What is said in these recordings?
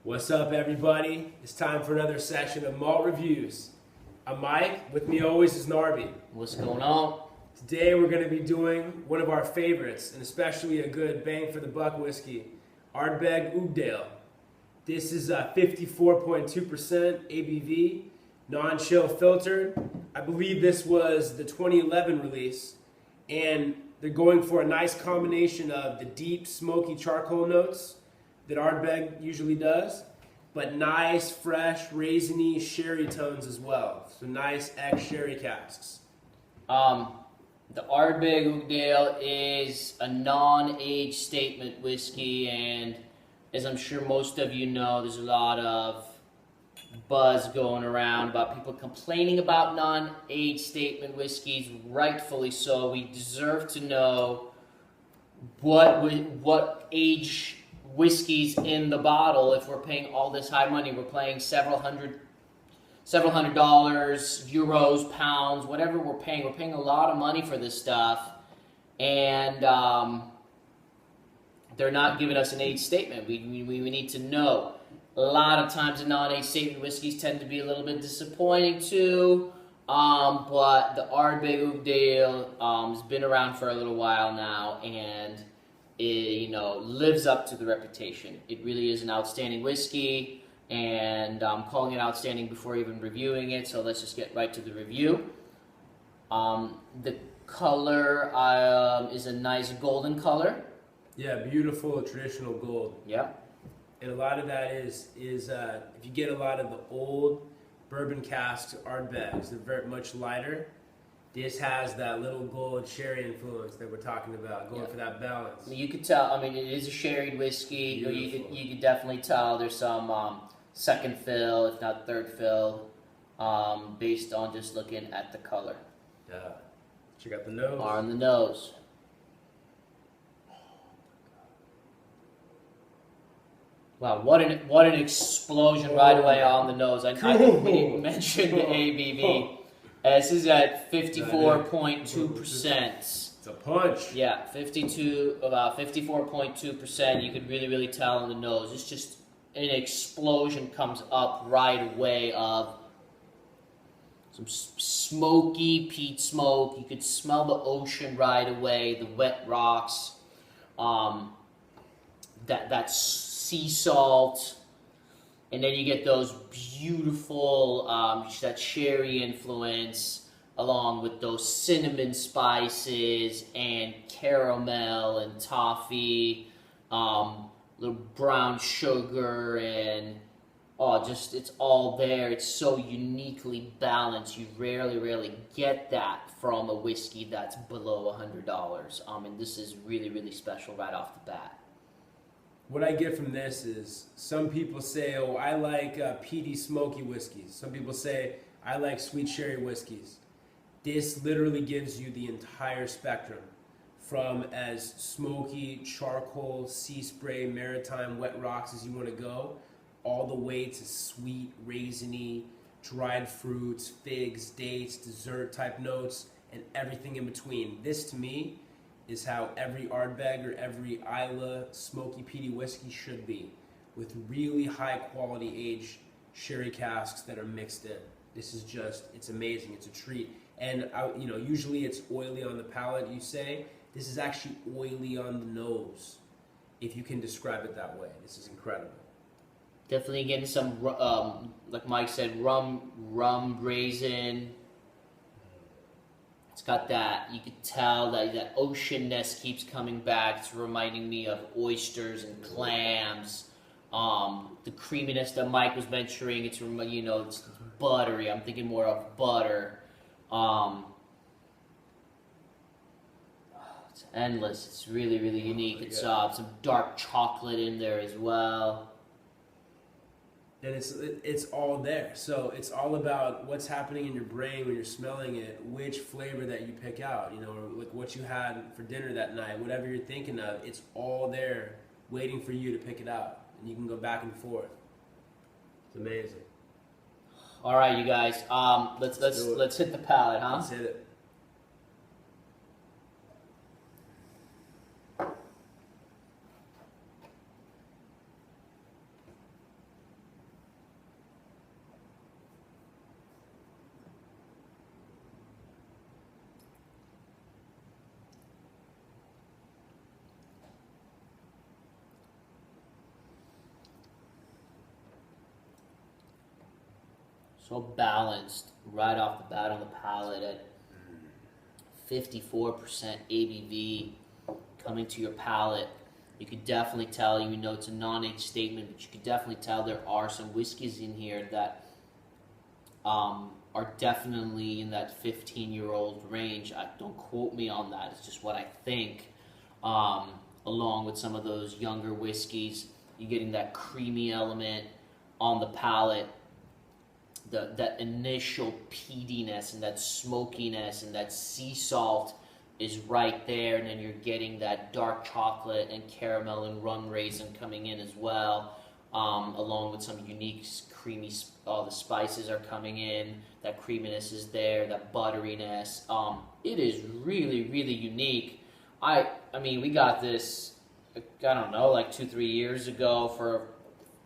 What's up, everybody? It's time for another session of Malt Reviews. I'm Mike. With me always is Narby. What's going on? Today we're going to be doing one of our favorites, and especially a good bang for the buck whiskey, Ardbeg Uigeadail. This is 54.2% ABV, non-chill filtered. I believe this was the 2011 release, and they're going for a nice combination of the deep, smoky charcoal notes that Ardbeg usually does, but nice, fresh, raisiny sherry tones as well. So nice ex-sherry casks. The Ardbeg Uigeadail is a non-age statement whiskey, and as I'm sure most of you know, there's a lot of buzz going around about people complaining about non-age statement whiskeys, rightfully so. We deserve to know what age whiskeys in the bottle. If we're paying all this high money, we're paying several hundred dollars, euros, pounds, whatever we're paying. We're paying a lot of money for this stuff, and they're not giving us an age statement. We need to know. A lot of times the non-age statement whiskeys tend to be a little bit disappointing too, but the Ardbeg Uigeadail has been around for a little while now, and it, lives up to the reputation. It really is an outstanding whiskey, and I'm calling it outstanding before even reviewing it, so let's just get right to the review. The color is a nice golden color. Yeah, beautiful traditional gold. Yep. And a lot of that is if you get a lot of the old bourbon cask Ardbegs, they're very much lighter. This has that little gold sherry influence that we're talking about, going for that balance. You could tell. I mean, it is a sherried whiskey. You could definitely tell there's some second fill, if not third fill, based on just looking at the color. Yeah. Check out the nose. On the nose. Wow, what an explosion right away on the nose. I think we didn't mention the ABV. This is at 54.2%. It's a punch. Yeah, about 54.2%. You could really tell on the nose. It's just an explosion comes up right away of some smoky peat smoke. You could smell the ocean right away, the wet rocks, that sea salt, and then you get those beautiful, that sherry influence, along with those cinnamon spices and caramel and toffee, little brown sugar, and it's all there. It's so uniquely balanced. You rarely get that from a whiskey that's below $100. And this is really special right off the bat. What I get from this is some people say, oh, I like peaty, smoky whiskeys. Some people say, I like sweet sherry whiskeys. This literally gives you the entire spectrum, from as smoky, charcoal, sea spray, maritime, wet rocks as you want to go, all the way to sweet, raisiny, dried fruits, figs, dates, dessert type notes, and everything in between. This, to me, is how every Ardbeg or every Islay smoky peaty whiskey should be, with really high quality aged sherry casks that are mixed in. This is it's amazing. It's a treat. And usually it's oily on the palate, you say. This is actually oily on the nose, if you can describe it that way. This is incredible. Definitely getting some, like Mike said, rum raisin. It's got that, you could tell that oceanness keeps coming back. It's reminding me of oysters and clams. The creaminess that Mike was mentioning, it's buttery. I'm thinking more of butter. It's endless. It's really unique. It's some dark chocolate in there as well. And it's all there. So it's all about what's happening in your brain when you're smelling it, which flavor that you pick out, like what you had for dinner that night, whatever you're thinking of, it's all there waiting for you to pick it out. And you can go back and forth. It's amazing. All right, you guys, let's hit the palate, huh? Let's hit it. So balanced right off the bat on the palate at 54% ABV coming to your palate. You could definitely tell, even though it's a non-age statement, but you could definitely tell there are some whiskeys in here that are definitely in that 15-year-old range. Don't quote me on that. It's just what I think. Along with some of those younger whiskeys, you're getting that creamy element on the palate. That initial peatiness and that smokiness and that sea salt is right there, and then you're getting that dark chocolate and caramel and rum raisin coming in as well, along with some unique creamy, all the spices are coming in, that creaminess is there, that butteriness. It is really, really unique. I mean, we got this, I don't know, like 2-3 years ago for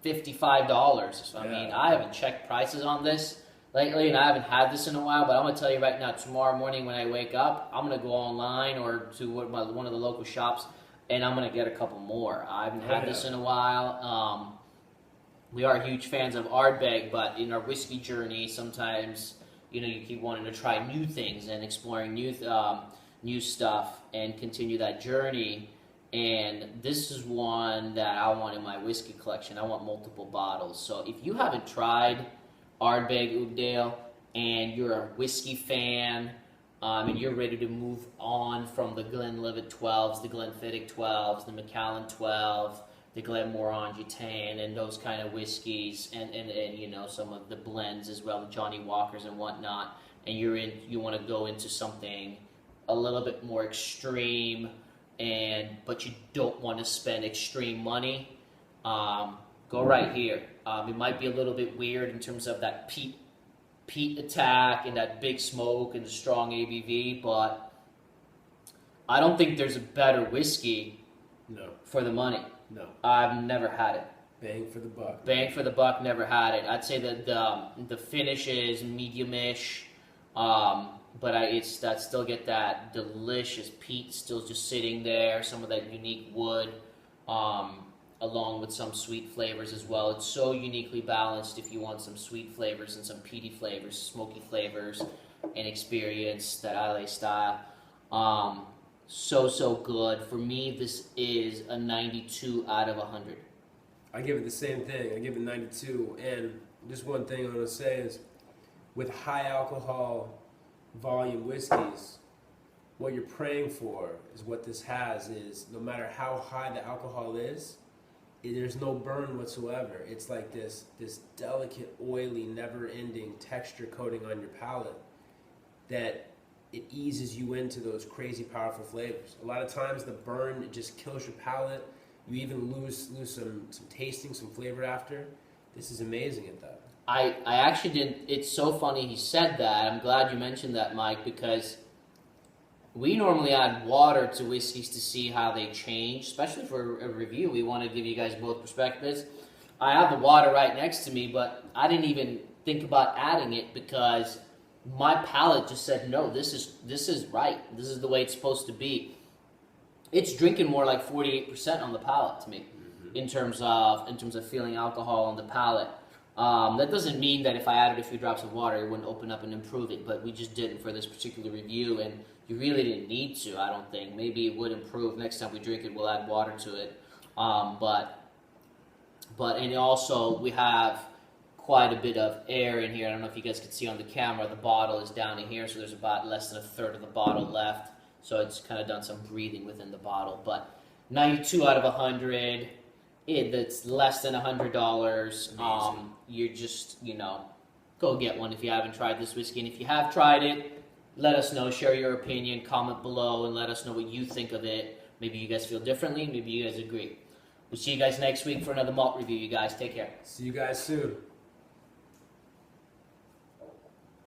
$55. So, I mean, I haven't checked prices on this lately, and I haven't had this in a while, but I'm going to tell you right now, tomorrow morning when I wake up, I'm going to go online or to one of the local shops, and I'm going to get a couple more. I haven't had this in a while. We are huge fans of Ardbeg, but in our whiskey journey, sometimes, you know, you keep wanting to try new things and exploring new stuff and continue that journey. And this is one that I want in my whiskey collection. I want multiple bottles. So if you haven't tried Ardbeg Uigeadail and you're a whiskey fan, and you're ready to move on from the Glenlivet 12s, the Glenfiddich 12s, the Macallan 12, the Glenmorangie 10, and those kind of whiskeys, and you know, some of the blends as well, the Johnny Walkers and whatnot, and you want to go into something a little bit more extreme, but you don't want to spend extreme money, go right here. It might be a little bit weird in terms of that peat attack and that big smoke and the strong ABV, but I don't think there's a better whiskey for the money. No. I've never had it. Bang for the buck. Bang for the buck, never had it. I'd say that the finish is medium-ish, but I still get that delicious peat still just sitting there, some of that unique wood, along with some sweet flavors as well. It's so uniquely balanced if you want some sweet flavors and some peaty flavors, smoky flavors, and experience that Islay style. So good. For me, this is a 92 out of 100. I give it the same thing. I give it 92. And just one thing I want to say is, with high alcohol volume whiskeys, what you're praying for is what this has is, no matter how high the alcohol is, there's no burn whatsoever. It's like this delicate, oily, never-ending texture coating on your palate that it eases you into those crazy, powerful flavors. A lot of times the burn, it just kills your palate. You even lose some tasting, some flavor after. This is amazing at that. I actually didn't. It's so funny he said that. I'm glad you mentioned that, Mike, because we normally add water to whiskeys to see how they change, especially for a review. We want to give you guys both perspectives. I have the water right next to me, but I didn't even think about adding it because my palate just said, no, this is right. This is the way it's supposed to be. It's drinking more like 48% on the palate to me, in terms of feeling alcohol on the palate. That doesn't mean that if I added a few drops of water, it wouldn't open up and improve it, but we just didn't for this particular review, and you really didn't need to, I don't think. Maybe it would improve. Next time we drink it, we'll add water to it. And also, we have quite a bit of air in here. I don't know if you guys can see on the camera, the bottle is down in here, so there's about less than a third of the bottle left. So it's kind of done some breathing within the bottle. But 92 out of 100, that's less than $100. You're just, go get one if you haven't tried this whiskey. And if you have tried it, let us know. Share your opinion, comment below, and let us know what you think of it. Maybe you guys feel differently. Maybe you guys agree. We'll see you guys next week for another malt review, you guys. Take care. See you guys soon.